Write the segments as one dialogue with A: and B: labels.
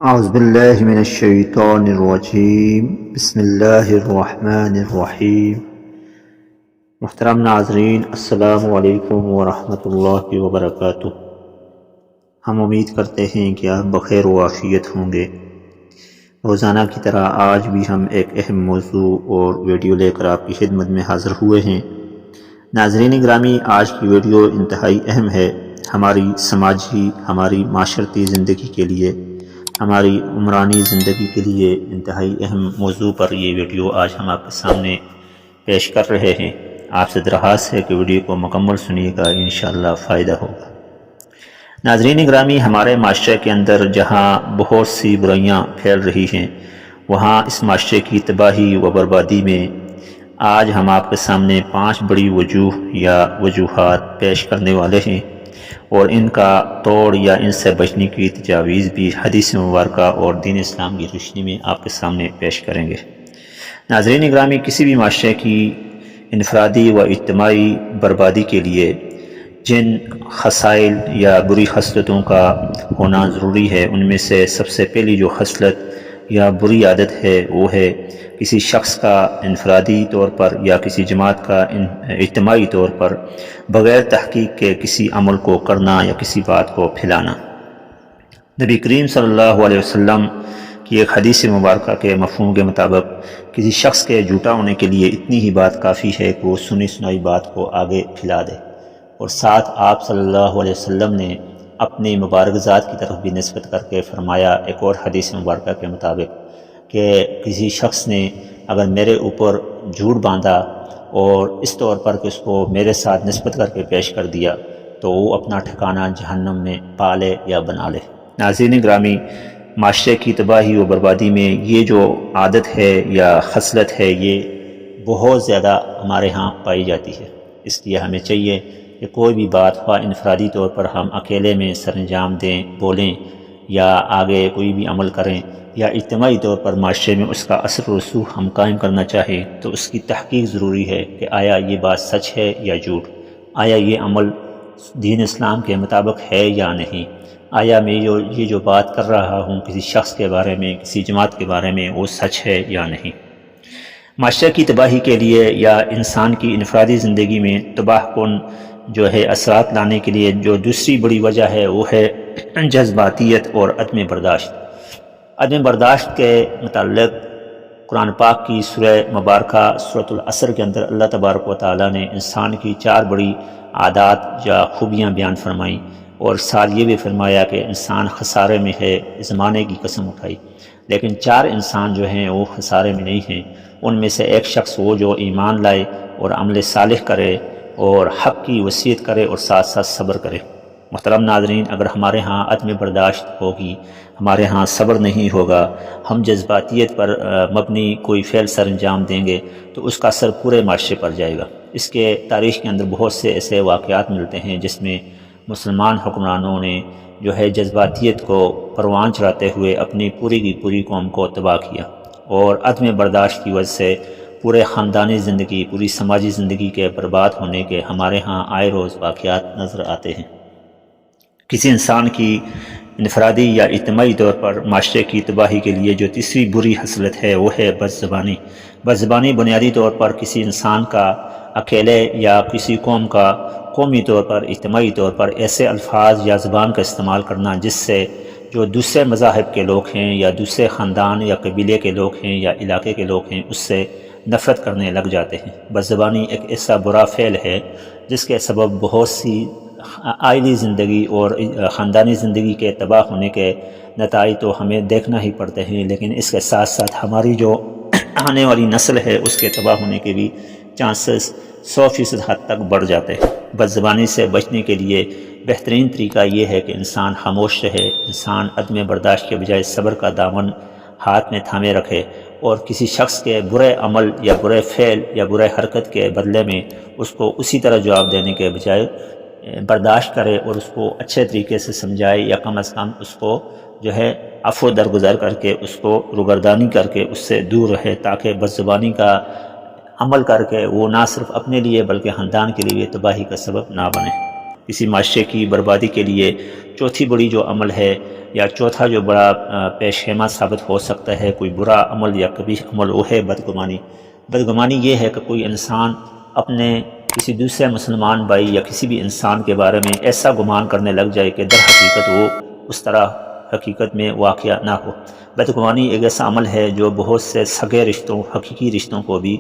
A: اعوذ باللہ من الشیطان الرجیم بسم اللہ الرحمن الرحیم۔ محترم ناظرین، السلام علیکم ورحمۃ اللہ وبرکاتہ۔ ہم امید کرتے ہیں کہ آپ بخیر و عافیت ہوں گے۔ روزانہ کی طرح آج بھی ہم ایک اہم موضوع اور ویڈیو لے کر آپ کی خدمت میں حاضر ہوئے ہیں۔ ناظرین گرامی، آج کی ویڈیو انتہائی اہم ہے ہماری سماجی، ہماری معاشرتی زندگی کے لیے، ہماری عمرانی زندگی کے لیے انتہائی اہم موضوع پر یہ ویڈیو آج ہم آپ کے سامنے پیش کر رہے ہیں۔ آپ سے درخواست ہے کہ ویڈیو کو مکمل سنیے گا، انشاءاللہ فائدہ ہوگا۔ ناظرین گرامی، ہمارے معاشرے کے اندر جہاں بہت سی برائیاں پھیل رہی ہیں، وہاں اس معاشرے کی تباہی و بربادی میں آج ہم آپ کے سامنے 5 بڑی وجوہ یا وجوہات پیش کرنے والے ہیں، اور ان کا توڑ یا ان سے بچنے کی تجاویز بھی حدیث مبارکہ اور دین اسلام کی روشنی میں آپ کے سامنے پیش کریں گے۔ ناظرین گرامی، کسی بھی معاشرے کی انفرادی و اجتماعی بربادی کے لیے جن خصائل یا بری خصلتوں کا ہونا ضروری ہے، ان میں سے سب سے پہلی جو خصلت یا بری عادت ہے وہ ہے کسی شخص کا انفرادی طور پر یا کسی جماعت کا اجتماعی طور پر بغیر تحقیق کے کسی عمل کو کرنا یا کسی بات کو پھیلانا۔ نبی کریم صلی اللہ علیہ وسلم کی ایک حدیث مبارکہ کے مفہوم کے مطابق کسی شخص کے جھوٹا ہونے کے لیے اتنی ہی بات کافی ہے کہ وہ سنی سنائی بات کو آگے پھیلا دے، اور ساتھ آپ صلی اللہ علیہ وسلم نے اپنی مبارک ذات کی طرف بھی نسبت کر کے فرمایا ایک اور حدیث مبارکہ کے مطابق کہ کسی شخص نے اگر میرے اوپر جھوٹ باندھا اور اس طور پر کہ اس کو میرے ساتھ نسبت کر کے پیش کر دیا تو وہ اپنا ٹھکانہ جہنم میں پا لے یا بنا لے۔ ناظرین گرامی، معاشرے کی تباہی و بربادی میں یہ جو عادت ہے یا خصلت ہے، یہ بہت زیادہ ہمارے ہاں پائی جاتی ہے۔ اس لیے ہمیں چاہیے کہ کوئی بھی بات خواہ انفرادی طور پر ہم اکیلے میں سر انجام دیں، بولیں یا آگے کوئی بھی عمل کریں، یا اجتماعی طور پر معاشرے میں اس کا اثر و رسوخ ہم قائم کرنا چاہیں، تو اس کی تحقیق ضروری ہے کہ آیا یہ بات سچ ہے یا جھوٹ، آیا یہ عمل دین اسلام کے مطابق ہے یا نہیں، آیا میں یہ جو بات کر رہا ہوں کسی شخص کے بارے میں، کسی جماعت کے بارے میں، وہ سچ ہے یا نہیں۔ معاشرے کی تباہی کے لیے یا انسان کی انفرادی زندگی میں تباہ کن جو ہے اثرات لانے کے لیے جو دوسری بڑی وجہ ہے وہ ہے جذباتیت اور عدم برداشت۔ عدم برداشت کے متعلق قرآن پاک کی سورہ مبارکہ سورۃ العصر کے اندر اللہ تبارک و تعالیٰ نے انسان کی 4 بڑی عادات یا خوبیاں بیان فرمائیں، اور ساتھ یہ بھی فرمایا کہ انسان خسارے میں ہے، زمانے کی قسم اٹھائی۔ لیکن 4 انسان جو ہیں وہ خسارے میں نہیں ہیں۔ ان میں سے ایک شخص وہ جو ایمان لائے اور عمل صالح کرے اور حق کی وصیت کرے اور ساتھ ساتھ صبر کرے۔ محترم ناظرین، اگر ہمارے ہاں عدم برداشت ہوگی، ہمارے ہاں صبر نہیں ہوگا، ہم جذباتیت پر مبنی کوئی فعل سر انجام دیں گے تو اس کا اثر پورے معاشرے پر جائے گا۔ اس کے تاریخ کے اندر بہت سے ایسے واقعات ملتے ہیں جس میں مسلمان حکمرانوں نے جو ہے جذباتیت کو پروان چڑھاتے ہوئے اپنی پوری کی پوری قوم کو تباہ کیا، اور عدم برداشت کی وجہ سے پورے خاندانی زندگی، پوری سماجی زندگی کے برباد ہونے کے ہمارے ہاں آئے روز واقعات نظر آتے ہیں۔ کسی انسان کی انفرادی یا اجتماعی طور پر معاشرے کی تباہی کے لیے جو تیسری بری خصلت ہے وہ ہے بدزبانی۔ بدزبانی بنیادی طور پر کسی انسان کا اکیلے یا کسی قوم کا قومی طور پر، اجتماعی طور پر ایسے الفاظ یا زبان کا استعمال کرنا جس سے جو دوسرے مذاہب کے لوگ ہیں یا دوسرے خاندان یا قبیلے کے لوگ ہیں یا علاقے کے لوگ ہیں اس سے نفرت کرنے لگ جاتے ہیں۔ بدزبانی ایک ایسا برا فعل ہے جس کے سبب بہت سی عائلی زندگی اور خاندانی زندگی کے تباہ ہونے کے نتائج تو ہمیں دیکھنا ہی پڑتے ہیں، لیکن اس کے ساتھ ساتھ ہماری جو آنے والی نسل ہے اس کے تباہ ہونے کے بھی چانسز 100% حد تک بڑھ جاتے ہیں۔ بدزبانی سے بچنے کے لیے بہترین طریقہ یہ ہے کہ انسان خاموش رہے، انسان عدم برداشت کے بجائے صبر کا دامن ہاتھ میں تھامے رکھے، اور کسی شخص کے برے عمل یا برے فعل یا برے حرکت کے بدلے میں اس کو اسی طرح جواب دینے کے بجائے برداشت کرے اور اس کو اچھے طریقے سے سمجھائے، یا کم از کم اس کو جو ہے عفو درگزر کر کے اس کو روگردانی کر کے اس سے دور رہے، تاکہ بدزبانی کا عمل کر کے وہ نہ صرف اپنے لیے بلکہ خاندان کے لیے تباہی کا سبب نہ بنے۔ کسی معاشرے کی بربادی کے لیے چوتھی بڑی جو عمل ہے یا چوتھا جو بڑا پیش خیمہ ثابت ہو سکتا ہے کوئی برا عمل یا قبیح عمل، وہ ہے بدگمانی۔ بدگمانی یہ ہے کہ کوئی انسان اپنے کسی دوسرے مسلمان بھائی یا کسی بھی انسان کے بارے میں ایسا گمان کرنے لگ جائے کہ در حقیقت وہ اس طرح حقیقت میں واقعہ نہ ہو۔ بدگمانی ایک ایسا عمل ہے جو بہت سے سگے رشتوں، حقیقی رشتوں کو بھی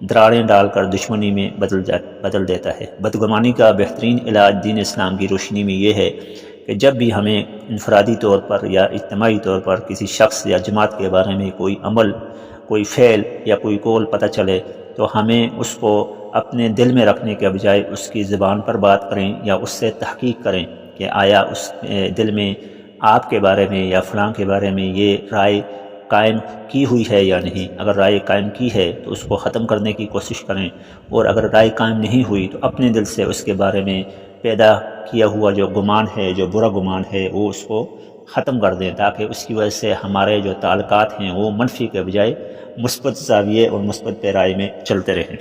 A: دراڑیں ڈال کر دشمنی میں بدل دیتا ہے۔ بدگمانی کا بہترین علاج دین اسلام کی روشنی میں یہ ہے کہ جب بھی ہمیں انفرادی طور پر یا اجتماعی طور پر کسی شخص یا جماعت کے بارے میں کوئی عمل، کوئی فعل یا کوئی قول پتہ چلے تو ہمیں اس کو اپنے دل میں رکھنے کے بجائے اس کی زبان پر بات کریں یا اس سے تحقیق کریں کہ آیا اس دل میں آپ کے بارے میں یا فلاں کے بارے میں یہ رائے قائم کی ہوئی ہے یا نہیں۔ اگر رائے قائم کی ہے تو اس کو ختم کرنے کی کوشش کریں، اور اگر رائے قائم نہیں ہوئی تو اپنے دل سے اس کے بارے میں پیدا کیا ہوا جو گمان ہے، جو برا گمان ہے، وہ اس کو ختم کر دیں، تاکہ اس کی وجہ سے ہمارے جو تعلقات ہیں وہ منفی کے بجائے مثبت زاویے اور مثبت پیرائی میں چلتے رہیں۔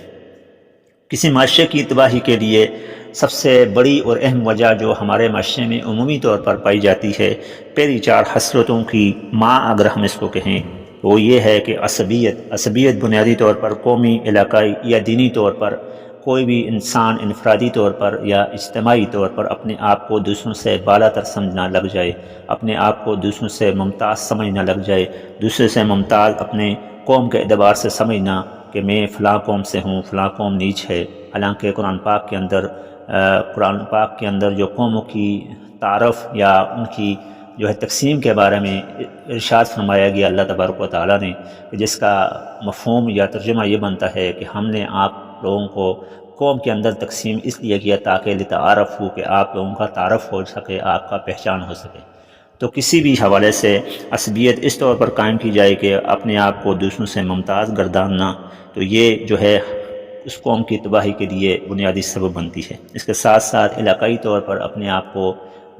A: کسی معاشرے کی تباہی کے لیے سب سے بڑی اور اہم وجہ جو ہمارے معاشرے میں عمومی طور پر پائی جاتی ہے، پہلی چار خصلتوں کی ماں اگر ہم اس کو کہیں، وہ یہ ہے کہ عصبیت بنیادی طور پر قومی، علاقائی یا دینی طور پر کوئی بھی انسان انفرادی طور پر یا اجتماعی طور پر اپنے آپ کو دوسروں سے بالا تر سمجھنا لگ جائے، اپنے آپ کو دوسروں سے ممتاز سمجھنا لگ جائے، دوسرے سے ممتاز اپنے قوم کے اعتبار سے سمجھنا کہ میں فلاں قوم سے ہوں، فلاں قوم نیچ ہے۔ حالانکہ قرآن پاک کے اندر جو قوموں کی تعارف یا ان کی جو ہے تقسیم کے بارے میں ارشاد فرمایا گیا اللہ تبارک و تعالیٰ نے، جس کا مفہوم یا ترجمہ یہ بنتا ہے کہ ہم نے آپ لوگوں کو قوم کے اندر تقسیم اس لیے کیا تاکہ لتعارف ہو، کہ آپ لوگوں کا تعارف ہو سکے، آپ کا پہچان ہو سکے۔ تو کسی بھی حوالے سے عصبیت اس طور پر قائم کی جائے کہ اپنے آپ کو دوسروں سے ممتاز گرداننا، تو یہ جو ہے اس قوم کی تباہی کے لیے بنیادی سبب بنتی ہے۔ اس کے ساتھ ساتھ علاقائی طور پر اپنے آپ کو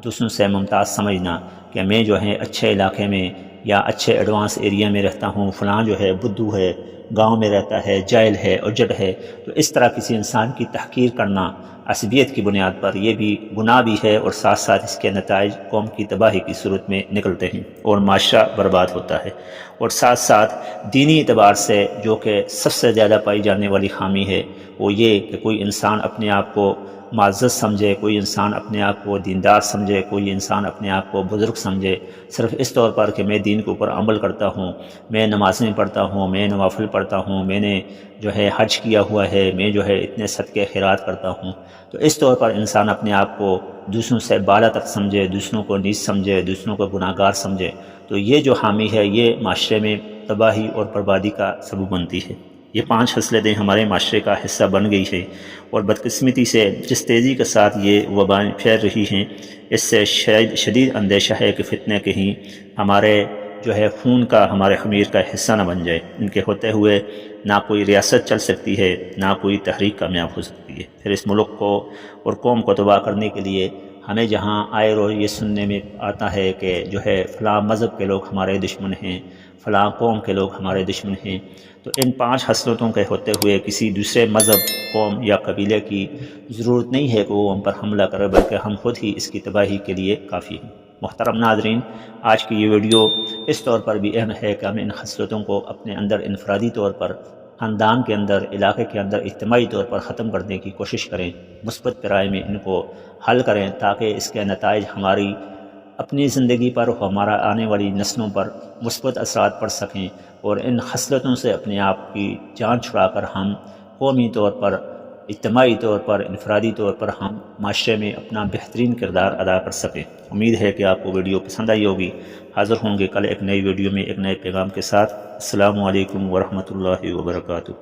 A: دوسروں سے ممتاز سمجھنا کہ میں جو ہے اچھے علاقے میں یا اچھے ایڈوانس ایریا میں رہتا ہوں، فلاں جو ہے بدھو ہے، گاؤں میں رہتا ہے، جاہل ہے، اجڑ ہے، تو اس طرح کسی انسان کی تحقیر کرنا عصبیت کی بنیاد پر یہ بھی گناہ بھی ہے، اور ساتھ ساتھ اس کے نتائج قوم کی تباہی کی صورت میں نکلتے ہیں اور معاشرہ برباد ہوتا ہے۔ اور ساتھ ساتھ دینی اعتبار سے جو کہ سب سے زیادہ پائی جانے والی خامی ہے، وہ یہ کہ کوئی انسان اپنے آپ کو معزز سمجھے، کوئی انسان اپنے آپ کو دیندار سمجھے، کوئی انسان اپنے آپ کو بزرگ سمجھے، صرف اس طور پر کہ میں دین کے اوپر عمل کرتا ہوں، میں نمازیں پڑھتا ہوں، میں نوافل پڑھتا ہوں، میں نے جو ہے حج کیا ہوا ہے، میں جو ہے اتنے صدقے خیرات کرتا ہوں۔ تو اس طور پر انسان اپنے آپ کو دوسروں سے بالا تر سمجھے، دوسروں کو نیچ سمجھے، دوسروں کو گناہ گار سمجھے، تو یہ جو حامی ہے یہ معاشرے میں تباہی اور بربادی کا سبب بنتی ہے۔ یہ 5 خصلتیں ہمارے معاشرے کا حصہ بن گئی ہیں، اور بدقسمتی سے جس تیزی کے ساتھ یہ وبائیں پھیل رہی ہیں، اس سے شدید اندیشہ ہے کہ فتنہ کہیں ہمارے جو ہے خون کا، ہمارے خمیر کا حصہ نہ بن جائے۔ ان کے ہوتے ہوئے نہ کوئی ریاست چل سکتی ہے، نہ کوئی تحریک کامیاب ہو سکتی ہے۔ پھر اس ملک کو اور قوم کو تباہ کرنے کے لیے ہمیں جہاں آئے روز یہ سننے میں آتا ہے کہ جو ہے فلاں مذہب کے لوگ ہمارے دشمن ہیں، فلاں قوم کے لوگ ہمارے دشمن ہیں، تو ان 5 خصلتوں کے ہوتے ہوئے کسی دوسرے مذہب، قوم یا قبیلے کی ضرورت نہیں ہے کہ وہ ہم پر حملہ کرے، بلکہ ہم خود ہی اس کی تباہی کے لیے کافی ہیں۔ محترم ناظرین، آج کی یہ ویڈیو اس طور پر بھی اہم ہے کہ ہم ان خصلتوں کو اپنے اندر انفرادی طور پر، خاندان کے اندر، علاقے کے اندر اجتماعی طور پر ختم کرنے کی کوشش کریں، مثبت پیرائی میں ان کو حل کریں، تاکہ اس کے نتائج ہماری اپنی زندگی پر، ہمارا آنے والی نسلوں پر مثبت اثرات پڑ سکیں، اور ان خصلتوں سے اپنے آپ کی جان چھڑا کر ہم قومی طور پر، اجتماعی طور پر، انفرادی طور پر ہم معاشرے میں اپنا بہترین کردار ادا کر سکیں۔ امید ہے کہ آپ کو ویڈیو پسند آئی ہوگی۔ حاضر ہوں گے کل ایک نئی ویڈیو میں ایک نئے پیغام کے ساتھ۔ السلام علیکم ورحمۃ اللہ وبرکاتہ۔